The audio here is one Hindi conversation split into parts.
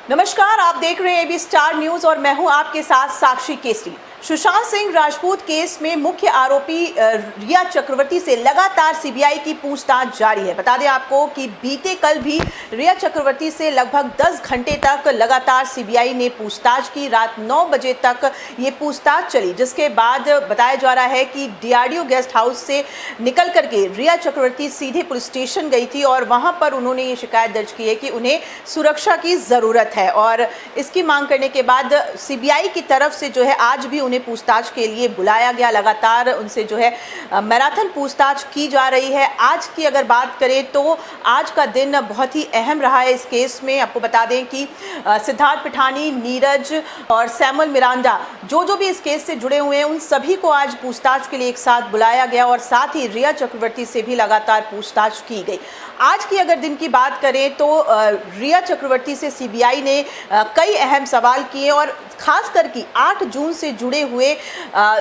नमस्कार, आप देख रहे हैं एबी स्टार न्यूज और मैं हूं आपके साथ साक्षी केसरी। सुशांत सिंह राजपूत केस में मुख्य आरोपी रिया चक्रवर्ती से लगातार सीबीआई की पूछताछ जारी है। बता दें आपको कि बीते कल भी रिया चक्रवर्ती से लगभग 10 घंटे तक लगातार सीबीआई ने पूछताछ की। रात 9 बजे तक ये पूछताछ चली, जिसके बाद बताया जा रहा है कि डीआरडीओ गेस्ट हाउस से निकल करके रिया चक्रवर्ती सीधे पुलिस स्टेशन गई थी और वहां पर उन्होंने ये शिकायत दर्ज की है कि उन्हें सुरक्षा की ज़रूरत है और इसकी मांग करने के बाद सीबीआई की तरफ से जो है आज भी उन्हें पूछताछ के लिए बुलाया गया। लगातार उनसे जो है मैराथन पूछताछ की जा रही है। आज की अगर बात करें तो आज का दिन बहुत ही अहम रहा है इस केस में। आपको बता दें कि सिद्धार्थ पिठानी, नीरज और सैमुअल मिरांडा जो भी इस केस से जुड़े हुए हैं उन सभी को आज पूछताछ के लिए एक साथ बुलाया गया और साथ ही रिया चक्रवर्ती से भी लगातार पूछताछ की गई। आज की अगर दिन की बात करें तो रिया चक्रवर्ती से सीबीआई ने कई अहम सवाल किए और खास करके 8 जून से जुड़े हुए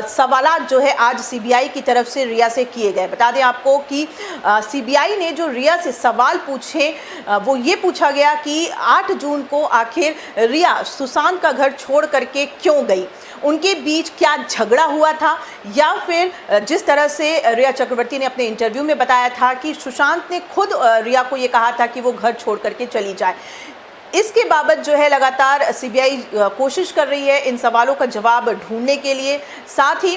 सवालात जो है आज सीबीआई की तरफ से रिया से किए गए। बता दें आपको कि सीबीआई ने जो रिया से सवाल पूछे वो ये पूछा गया कि 8 जून को आखिर रिया सुशांत का घर छोड़ करके क्यों गई, उनके बीच क्या झगड़ा हुआ था या फिर जिस तरह से रिया चक्रवर्ती ने अपने इंटरव्यू में बताया था कि सुशांत ने खुद रिया को ये कहा था कि वो घर छोड़ करके चली जाए। इसके बाबत जो है लगातार सीबीआई कोशिश कर रही है इन सवालों का जवाब ढूंढने के लिए। साथ ही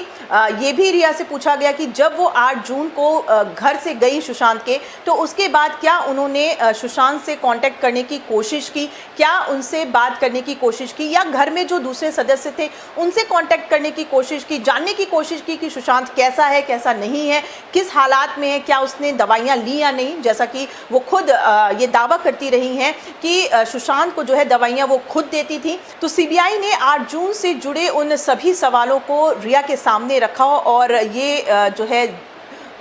ये भी रिया से पूछा गया कि जब वो 8 जून को घर से गई सुशांत के, तो उसके बाद क्या उन्होंने सुशांत से कांटेक्ट करने की कोशिश की, क्या उनसे बात करने की कोशिश की या घर में जो दूसरे सदस्य थे उनसे कांटेक्ट करने की कोशिश की, जानने की कोशिश की कि सुशांत कैसा है, कैसा नहीं है, किस हालात में है, क्या उसने दवाइयाँ ली या नहीं। जैसा कि वो खुद ये दावा करती रही हैं कि सुशांत को जो है दवाइयां वो खुद देती थी। तो सीबीआई ने 8 जून से जुड़े उन सभी सवालों को रिया के सामने रखा और ये जो है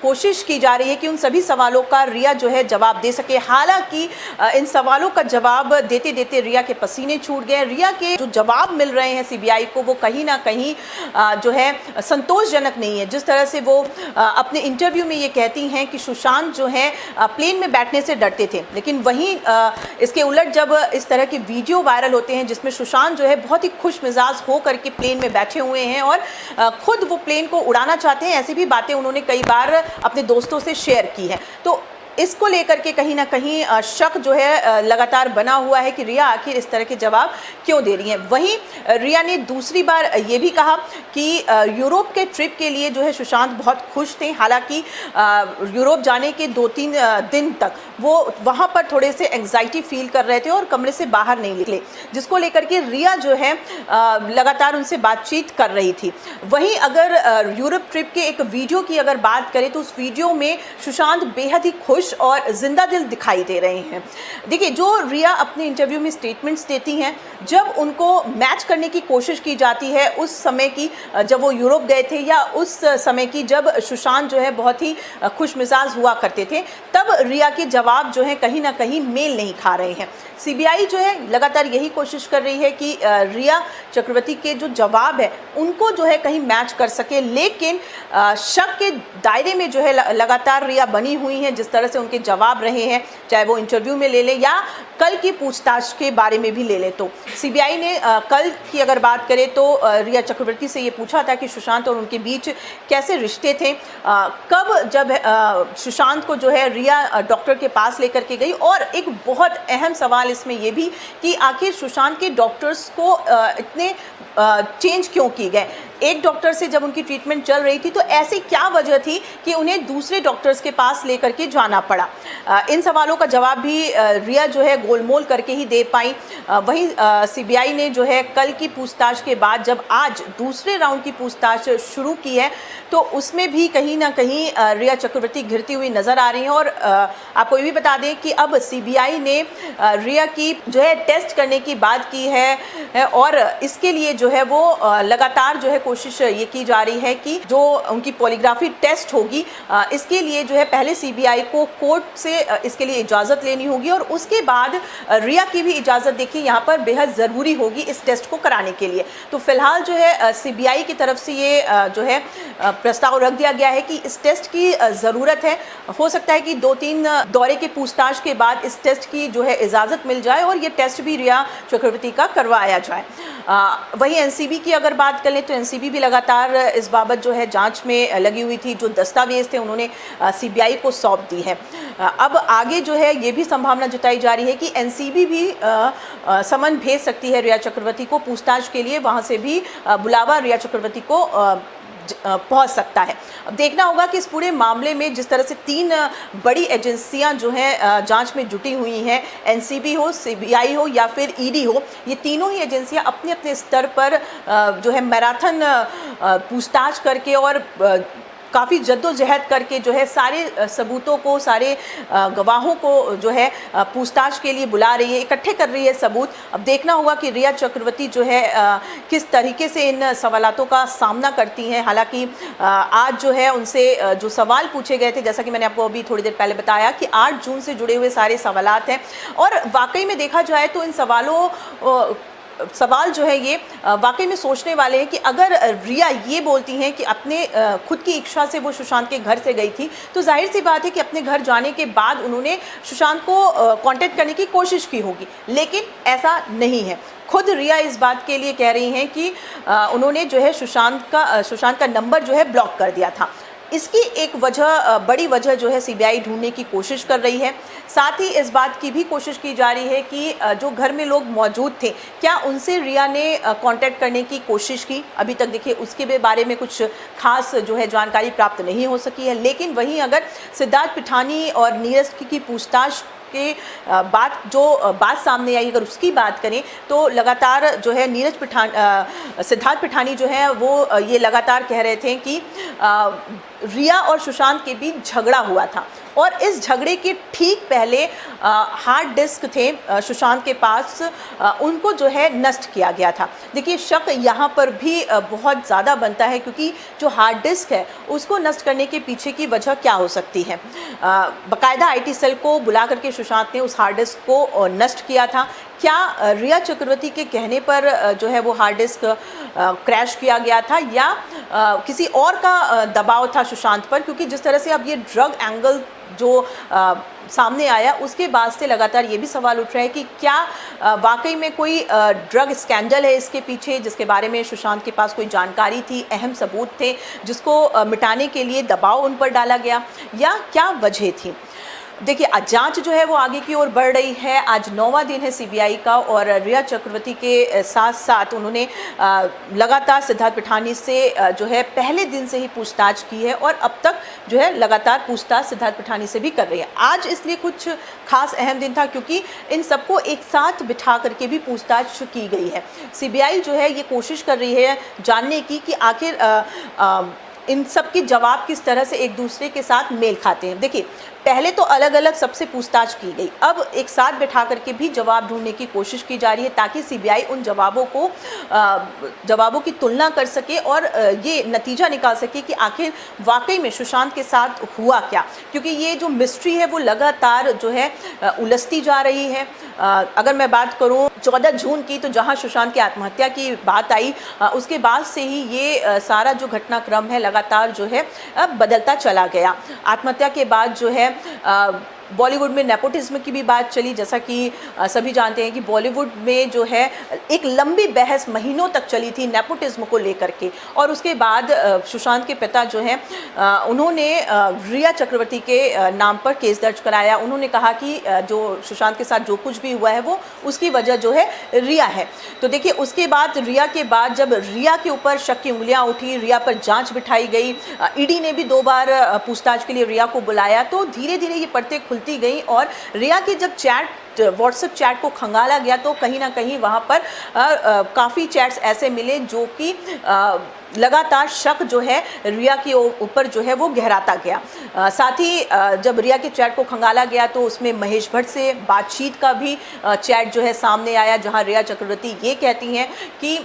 कोशिश की जा रही है कि उन सभी सवालों का रिया जो है जवाब दे सके। हालांकि इन सवालों का जवाब देते देते रिया के पसीने छूट गए। रिया के जो जवाब मिल रहे हैं सीबीआई को वो कहीं ना कहीं जो है संतोषजनक नहीं है। जिस तरह से वो अपने इंटरव्यू में ये कहती हैं कि सुशांत जो है प्लेन में बैठने से डरते थे, लेकिन वहीं इसके उलट जब इस तरह के वीडियो वायरल होते हैं जिसमें सुशांत जो है बहुत ही खुश मिजाज हो करके प्लेन में बैठे हुए हैं और खुद वो प्लेन को उड़ाना चाहते हैं, ऐसी भी बातें उन्होंने कई बार अपने दोस्तों से शेयर की है। तो इसको लेकर के कहीं ना कहीं शक जो है लगातार बना हुआ है कि रिया आखिर इस तरह के जवाब क्यों दे रही हैं। वहीं रिया ने दूसरी बार ये भी कहा कि यूरोप के ट्रिप के लिए जो है सुशांत बहुत खुश थे। हालांकि यूरोप जाने के 2-3 दिन तक वो वहाँ पर थोड़े से एंग्जाइटी फील कर रहे थे और कमरे से बाहर नहीं निकले, जिसको लेकर के रिया जो है लगातार उनसे बातचीत कर रही थी। वहीं अगर यूरोप ट्रिप के एक वीडियो की अगर बात करें तो उस वीडियो में सुशांत बेहद ही खुश और जिंदा दिल दिखाई दे रहे हैं। देखिए, जो रिया अपने इंटरव्यू में स्टेटमेंट्स देती हैं, जब उनको मैच करने की कोशिश की जाती है उस समय की जब वो यूरोप गए थे या उस समय की जब सुशांत जो है बहुत ही खुश मिजाज हुआ करते थे, तब रिया के जवाब जो है कहीं ना कहीं मेल नहीं खा रहे हैं। सीबीआई जो है लगातार यही कोशिश कर रही है कि रिया चक्रवर्ती के जो जवाब है उनको जो है कहीं मैच कर सके, लेकिन शक के दायरे में जो है लगातार रिया बनी हुई है। जिस तरह से उनके जवाब रहे हैं, चाहे वो इंटरव्यू में ले ले या कल की पूछताछ के बारे में भी ले ले, तो सीबीआई ने कल की अगर बात करें तो रिया चक्रवर्ती से ये पूछा था कि सुशांत और उनके बीच कैसे रिश्ते थे, कब जब सुशांत को जो है रिया डॉक्टर के पास लेकर के गई। और एक बहुत अहम सवाल इसमें यह भी कि आखिर सुशांत के डॉक्टर्स को इतने चेंज क्यों किए गए। एक डॉक्टर से जब उनकी ट्रीटमेंट चल रही थी तो ऐसी क्या वजह थी कि उन्हें दूसरे डॉक्टर्स के पास लेकर के जाना पड़ा। इन सवालों का जवाब भी रिया जो है गोलमोल करके ही दे पाई। वहीं सीबीआई ने जो है कल की पूछताछ के बाद जब आज दूसरे राउंड की पूछताछ शुरू की है तो उसमें भी कहीं ना कहीं रिया चक्रवर्ती घिरती हुई नजर आ रही हैं। और आपको ये भी बता दें कि अब सीबीआई ने रिया की जो है टेस्ट करने की बात की है और इसके लिए जो है वो लगातार जो है कोशिश ये की जा रही है कि जो उनकी पॉलीग्राफी टेस्ट होगी इसके लिए जो है पहले सीबीआई को कोर्ट से इसके लिए इजाज़त लेनी होगी और उसके बाद रिया की भी इजाज़त देखिए यहाँ पर बेहद ज़रूरी होगी इस टेस्ट को कराने के लिए। तो फिलहाल जो है सीबीआई की तरफ से ये जो है प्रस्ताव रख दिया गया है कि इस टेस्ट की ज़रूरत है। हो सकता है कि 2-3 दौरे के पूछताछ के बाद इस टेस्ट की जो है इजाज़त मिल जाए और ये टेस्ट भी रिया चक्रवर्ती का करवाया जाए। वहीं एनसीबी की अगर बात कर लें तो एनसीबी भी लगातार इस बाबत जो है जांच में लगी हुई थी। जो दस्तावेज थे उन्होंने सीबीआई को सौंप दी है। अब आगे जो है ये भी संभावना जताई जा रही है कि एनसीबी भी समन भेज सकती है रिया चक्रवर्ती को पूछताछ के लिए, वहाँ से भी बुलावा रिया चक्रवर्ती को पहुंच सकता है। अब देखना होगा कि इस पूरे मामले में जिस तरह से 3 बड़ी एजेंसियां जो हैं जांच में जुटी हुई हैं, एनसीबी हो, सीबीआई हो या फिर ईडी हो, ये तीनों ही एजेंसियां अपने अपने स्तर पर जो है मैराथन पूछताछ करके और काफ़ी जद्दोजहद करके जो है सारे सबूतों को, सारे गवाहों को जो है पूछताछ के लिए बुला रही है, इकट्ठे कर रही है सबूत। अब देखना होगा कि रिया चक्रवर्ती जो है किस तरीके से इन सवालातों का सामना करती हैं। हालांकि आज जो है उनसे जो सवाल पूछे गए थे, जैसा कि मैंने आपको अभी थोड़ी देर पहले बताया कि 8 जून से जुड़े हुए सारे सवालात हैं और वाकई में देखा जाए तो इन सवाल जो है ये वाकई में सोचने वाले हैं कि अगर रिया ये बोलती हैं कि अपने खुद की इच्छा से वो सुशांत के घर से गई थी, तो जाहिर सी बात है कि अपने घर जाने के बाद उन्होंने सुशांत को कांटेक्ट करने की कोशिश की होगी, लेकिन ऐसा नहीं है। खुद रिया इस बात के लिए कह रही हैं कि उन्होंने जो है सुशांत का नंबर जो है ब्लॉक कर दिया था। इसकी एक बड़ी वजह जो है सीबीआई ढूंढने की कोशिश कर रही है। साथ ही इस बात की भी कोशिश की जा रही है कि जो घर में लोग मौजूद थे, क्या उनसे रिया ने कांटेक्ट करने की कोशिश की। अभी तक देखिए उसके बारे में कुछ खास जो है जानकारी प्राप्त नहीं हो सकी है। लेकिन वहीं अगर सिद्धार्थ पिठानी और नीरज की पूछताछ के बात सामने आई, अगर उसकी बात करें तो लगातार जो है सिद्धार्थ पिठानी जो है वो ये लगातार कह रहे थे कि रिया और सुशांत के बीच झगड़ा हुआ था और इस झगड़े के ठीक पहले हार्ड डिस्क थे सुशांत के पास, उनको जो है नष्ट किया गया था। देखिए शक यहाँ पर भी बहुत ज़्यादा बनता है क्योंकि जो हार्ड डिस्क है उसको नष्ट करने के पीछे की वजह क्या हो सकती है। बाकायदा आईटी सेल को बुला करके सुशांत ने उस हार्ड डिस्क को नष्ट किया था। क्या रिया चक्रवर्ती के कहने पर जो है वो हार्ड डिस्क क्रैश किया गया था या किसी और का दबाव था सुशांत पर, क्योंकि जिस तरह से अब ये ड्रग एंगल जो सामने आया उसके बाद से लगातार ये भी सवाल उठ रहा है कि क्या वाकई में कोई ड्रग स्कैंडल है इसके पीछे, जिसके बारे में सुशांत के पास कोई जानकारी थी, अहम सबूत थे जिसको मिटाने के लिए दबाव उन पर डाला गया, या क्या वजह थी। देखिए जांच जो है वो आगे की ओर बढ़ रही है। आज 9वां दिन है सीबीआई का और रिया चक्रवर्ती के साथ साथ उन्होंने लगातार सिद्धार्थ पिठानी से जो है पहले दिन से ही पूछताछ की है और अब तक जो है लगातार पूछताछ सिद्धार्थ पिठानी से भी कर रही है। आज इसलिए कुछ खास अहम दिन था क्योंकि इन सबको एक साथ बिठा करके भी पूछताछ की गई है। सीबीआई जो है ये कोशिश कर रही है जानने की कि आखिर इन सब के जवाब किस तरह से एक दूसरे के साथ मेल खाते हैं। देखिए पहले तो अलग अलग सबसे पूछताछ की गई, अब एक साथ बैठा करके भी जवाब ढूंढने की कोशिश की जा रही है ताकि सीबीआई उन जवाबों की तुलना कर सके और ये नतीजा निकाल सके कि आखिर वाकई में सुशांत के साथ हुआ क्या, क्योंकि ये जो मिस्ट्री है वो लगातार जो है उलझती जा रही है। अगर मैं बात करूं 14 जून की, तो जहां सुशांत की आत्महत्या की बात आई उसके बाद से ही ये सारा जो घटनाक्रम है लगातार जो है बदलता चला गया। आत्महत्या के बाद जो है बॉलीवुड में नेपोटिज्म की भी बात चली, जैसा कि सभी जानते हैं कि बॉलीवुड में जो है एक लंबी बहस महीनों तक चली थी नेपोटिज्म को लेकर के, और उसके बाद सुशांत के पिता जो हैं उन्होंने रिया चक्रवर्ती के नाम पर केस दर्ज कराया। उन्होंने कहा कि जो सुशांत के साथ जो कुछ भी हुआ है वो उसकी वजह जो है रिया है। तो देखिए उसके बाद रिया के बाद जब रिया के ऊपर शक की उंगलियां उठी, रिया पर जांच बिठाई गई, ईडी ने भी 2 बार पूछताछ के लिए रिया को बुलाया, तो धीरे धीरे ये परतें खुलती खुलती गई और रिया की जब व्हाट्सएप चैट को खंगाला गया तो कहीं ना कहीं वहाँ पर काफ़ी चैट्स ऐसे मिले जो कि लगातार शक जो है रिया के ऊपर जो है वो गहराता गया। साथ ही जब रिया के चैट को खंगाला गया तो उसमें महेश भट्ट से बातचीत का भी चैट जो है सामने आया, जहां रिया चक्रवर्ती ये कहती हैं कि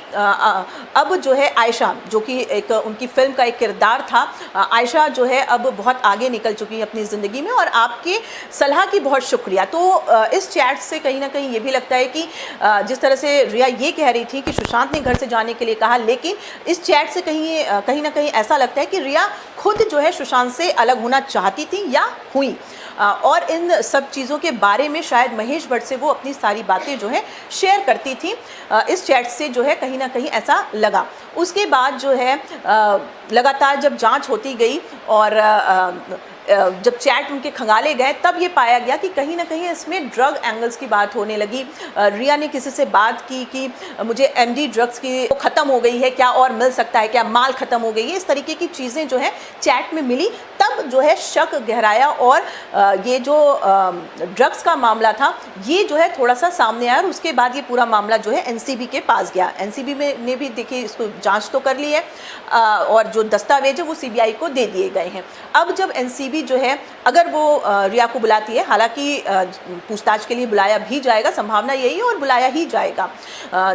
अब जो है आयशा, जो कि एक उनकी फिल्म का एक किरदार था, आयशा जो है अब बहुत आगे निकल चुकी है अपनी ज़िंदगी में और आपकी सलाह की बहुत शुक्रिया। तो इस चैट से कहीं ना कहीं ये भी लगता है कि जिस तरह से रिया ये कह रही थी कि सुशांत ने घर से जाने के लिए कहा, लेकिन इस चैट से कहीं ना कहीं ऐसा लगता है कि रिया खुद जो है सुशांत से अलग होना चाहती थी या हुई, और इन सब चीज़ों के बारे में शायद महेश भट्ट से वो अपनी सारी बातें जो है शेयर करती थी। इस चैट से जो है कहीं ना कहीं ऐसा लगा। उसके बाद जो है लगातार जब जांच होती गई और जब चैट उनके खंगाले गए तब ये पाया गया कि कहीं ना कहीं इसमें ड्रग एंगल्स की बात होने लगी। रिया ने किसी से बात की कि मुझे एमडी ड्रग्स की ख़त्म हो गई है, क्या और मिल सकता है, क्या माल ख़त्म हो गई है, इस तरीके की चीज़ें जो है चैट में मिली। तब जो है शक गहराया और ये जो ड्रग्स का मामला था ये जो है थोड़ा सा सामने आया और उसके बाद ये पूरा मामला जो है एनसीबी के पास गया। एनसीबी ने भी देखिए इसको जांच तो कर ली है और जो दस्तावेज है वो सीबीआई को दे दिए गए हैं। अब जब एनसीबी जो है अगर वो रिया को बुलाती है, हालांकि पूछताछ के लिए बुलाया भी जाएगा, संभावना यही है और बुलाया ही जाएगा।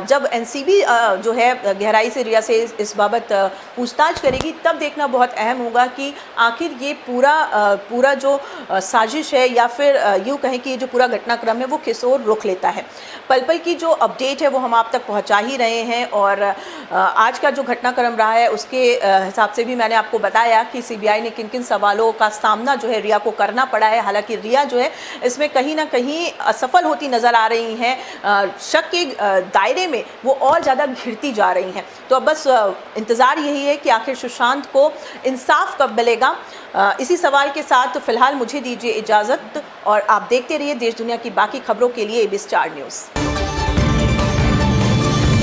जब एनसीबी जो है गहराई से रिया से इस बाबत पूछताछ करेगी तब देखना बहुत अहम होगा कि आखिर ये पूरा जो साजिश है या फिर यूँ कहें कि ये जो पूरा घटनाक्रम है वो किस ओर रुख लेता है। पल पल की जो अपडेट है वो हम आप तक पहुंचा ही रहे हैं और आज का जो घटनाक्रम रहा है उसके हिसाब से भी मैंने आपको बताया कि सीबीआई ने किन किन सवालों का सामना जो है रिया को करना पड़ा है। हालांकि रिया जो है इसमें कहीं ना कहीं असफल होती नज़र आ रही हैं, शक के दायरे में वो और ज़्यादा घिरती जा रही हैं। तो अब बस इंतज़ार यही है कि आखिर सुशांत को इंसाफ कब मिलेगा। इसी सवाल के साथ फ़िलहाल मुझे दीजिए इजाज़त और आप देखते रहिए देश दुनिया की बाकी खबरों के लिए एबी स्टार न्यूज़।